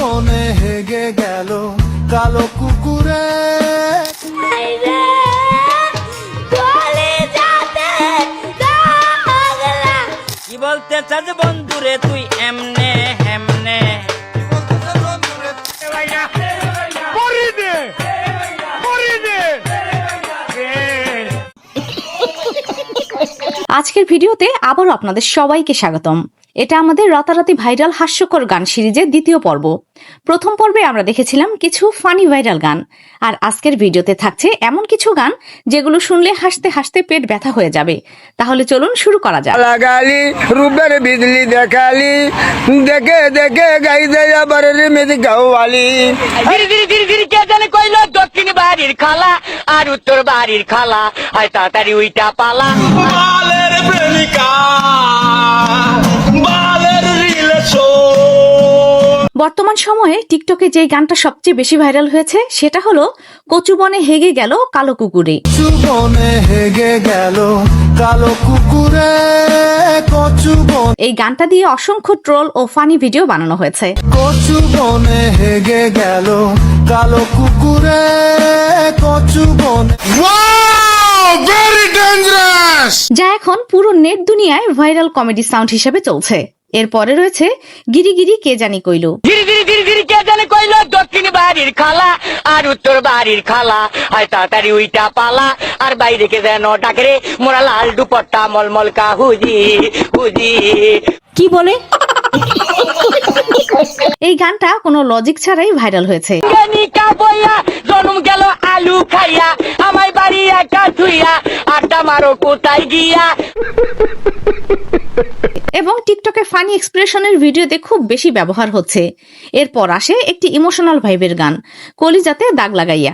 বনে হেগে গেল কালো কুকুরে। কি বলতে চাস বন্ধুরে তুই এমনে হেমনে? আজকের ভিডিওতে আবারও আপনাদের সবাইকে স্বাগতম। এটা আমাদের রাতারাতি ভাইরাল হাস্যকর গান সিরিজের দ্বিতীয় পর্ব। প্রথম পর্বে আমরা দেখেছিলাম কিছু ফানি ভাইরাল গান, আর আজকের ভিডিওতে থাকছে এমন কিছু গান যেগুলো শুনলে হাসতে হাসতে পেট ব্যথা হয়ে যাবে। তাহলে চলুন শুরু করা যাক। লাগালি রূপের বিজলি দেখালি, দেখে দেখে গাই দেয় আবার রেমেদি গাওয়ালি। কে জানে কইলো দক্ষিণ বাড়ির খালা আর উত্তর বাড়ির খালা, হয় তাড়াতাড়ি উইটা পালা। বালের প্রেমিকা বালের রিলেশন। বর্তমান সময়ে টিকটকে যে গানটা সবচেয়ে বেশি ভাইরাল হয়েছে সেটা হলো কচু বনে হেগে গেল কালো কুকুরে। কচু বনে হেগে গেল কালো কুকুরে, কচু বন। এই গানটা দিয়ে অসংখ্য ট্রোল ও ফানি ভিডিও বানানো হয়েছে। কচু বনে হেগে গেল কালো কুকুরে, কচু বনে। যা এখন পুরো নেট দুনিয়ায় ভাইরাল কমেডি সাউন্ড হিসেবে চলছে। এরপরে রয়েছে গিরি গিরি কে জানি কইলো। গিরি কে জানে কইলো দক্ষিণ বাড়ির খালা আর উত্তর বাড়ির খালা, হয় তাড়াতাড়ি উইটা পালা। আর বাইরে কে যেন ডাকরে মোরা লাল দুপট্টা মলমল কা হুজি হুজি। কি বলে? এই গানটা কোনো লজিক ছাড়াই ভাইরাল হয়েছে। জন্ম গেল আলু খাইয়া, আমায় বাড়ি একা থুইয়া, আড্ডা মারো কোথায় গিয়া। এবং টিকটকে ফানি এক্সপ্রেশনের ভিডিওতে খুব বেশি ব্যবহার হচ্ছে। এরপর আসে একটি ইমোশনাল ভাইবের গান, কলিজাতে দাগ লাগাইয়া।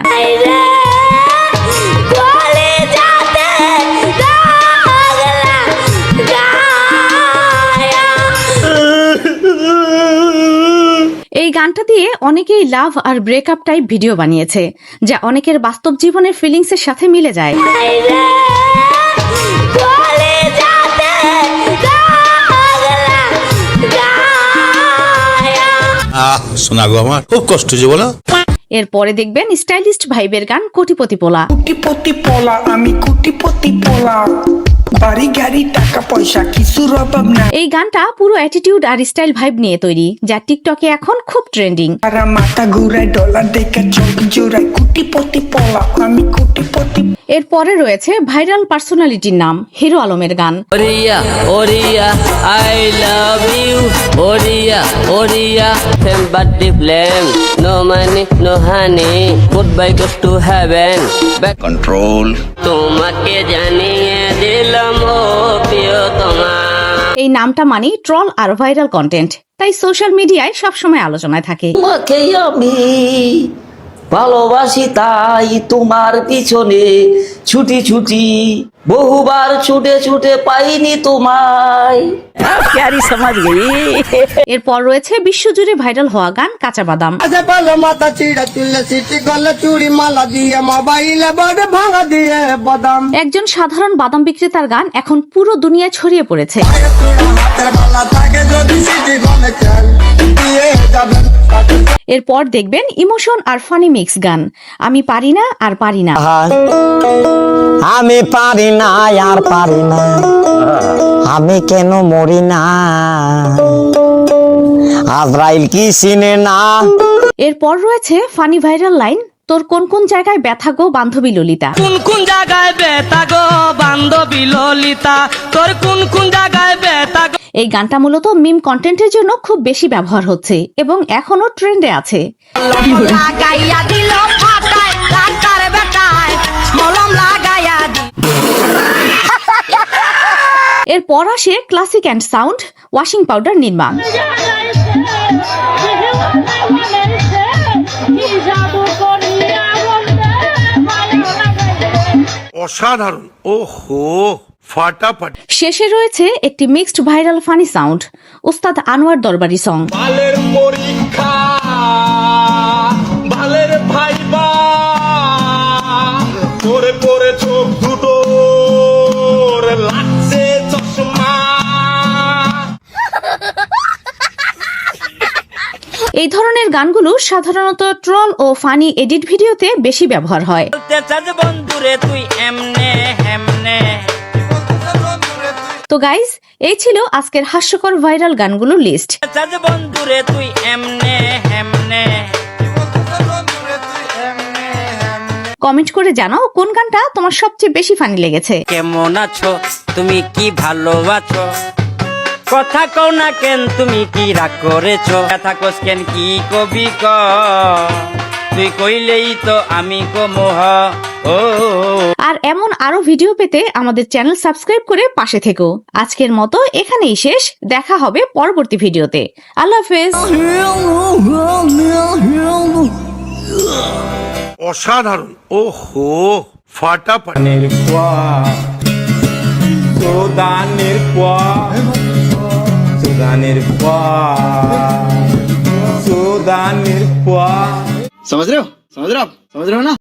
এই গানটা দিয়ে অনেকেই লাভ আর ব্রেকআপ টাইপ ভিডিও বানিয়েছে, যা অনেকের বাস্তব জীবনের ফিলিংসের সাথে মিলে যায়। শোনা গো, আমার খুব কষ্ট যে বলো। এরপরে দেখবেন স্টাইলিস্ট ভাইবের গান কোটিপতি পোলা। কোটিপতি পোলা, আমি কোটিপতি পোলা, বাড়ি গাড়ি টাকা পয়সা কিছুর অভাব না। এই গানটা পুরো অ্যাটিটিউড আর স্টাইল ভাইব নিয়ে তৈরি, যা টিকটকে এখন খুব ট্রেন্ডিং। আর মাথা ঘুরায় ডলার দেখে চোখ জোড়ায়, কোটিপতি পোলা, আমি কোটিপতি। এরপরে রয়েছে ভাইরাল পার্সোনালিটির নাম হিরো আলমের গান। ওরিয়া ওরিয়া আই লাভ ইউ, ওরিয়া ওরিয়া fame buddy flame, no money no honey, good bye goes to heaven. Control. তোমাকে জানিয়ে দিলাম ও প্রিয়তমা। এই নামটা মানেই ট্রল আর ভাইরাল কন্টেন্ট, তাই সোশ্যাল মিডিয়ায় সবসময় আলোচনায় থাকে। তোমাকে আমি ভালোবাসি, তাই তোমার পিছনে ছুটি ছুটি, বহুবার ছুটে ছুটে পাইনি তোমায়। প্যারি সমাজ গই। এরপর রয়েছে বিশ্বজুড়ে ভাইরাল হওয়া গান কাঁচা বাদাম। মাথা চিড়া তুলে সিটি গলে চুড়ি মালা দিয়ে মোবাইলে বড় ভাঙা দিয়ে বাদাম। একজন সাধারণ বাদাম বিক্রেতার গান এখন পুরো দুনিয়ায় ছড়িয়ে পড়েছে। এরপর দেখবেন ইমোশন আর ফানি মিক্স গান, আমি পারি না আর পারি না। আমি পারি না আর পারি না, আমি কেন মরি না, আজরাইল কি চিনে না। এরপর রয়েছে ফানি ভাইরাল লাইন, তোর কোন কোন জায়গায় ব্যথা গো বান্ধবী ললিতা। কোন কোন জায়গায় ব্যথা গো বান্ধবী ললিতা, তোর কোন কোন জায়গায় ব্যথা গো। এই গানটা মূলত মিম কন্টেন্টের জন্য খুব বেশি ব্যবহার হচ্ছে এবং এখনো ট্রেন্ডে আছে। এরপর আসে classic and sound washing powder নির্মাণ। অসাধারণ, ওহো ফাটাফাটি। শেষে রয়েছে একটি মিক্সড ভাইরাল ফানি সাউন্ড, উস্তাদ আনোয়ার দরবারি সং। বালের পরীক্ষা বালের ভাইবা, পরে পরে চোখ দুটো লাগছে চশমা। এই ধরনের গানগুলো সাধারণত ট্রল ও ফানি এডিট ভিডিওতে বেশি ব্যবহার হয়। বন্ধুরে তুই এমনে হেমনে। তো গাইস, এই ছিল আজকের হাস্যকর ভাইরাল গানগুলোর লিস্ট। বন্ধুরে তুই এমনে হেমনে। কমেন্ট করে জানাও কোন গানটা তোমার সবচেয়ে বেশি ফানি লেগেছে। কেমন আছো তুমি, কি ভালো আছো, কথা কও না কেন তুমি, কি রাগ করেছো, থাকোস কেন, কি কবি ক, তুই কইলেই তো আমি কমোহ। ও আর এমন আরো ভিডিও পেতে আমাদের চ্যানেল সাবস্ক্রাইব করে পাশে থেকো। আজকের মতো এখানেই শেষ, দেখা হবে পরবর্তী ভিডিওতে। আল্লাহ হাফেজ। অসাধারণ, ওহো ফাটাফাটি। समझ रहे हो ना?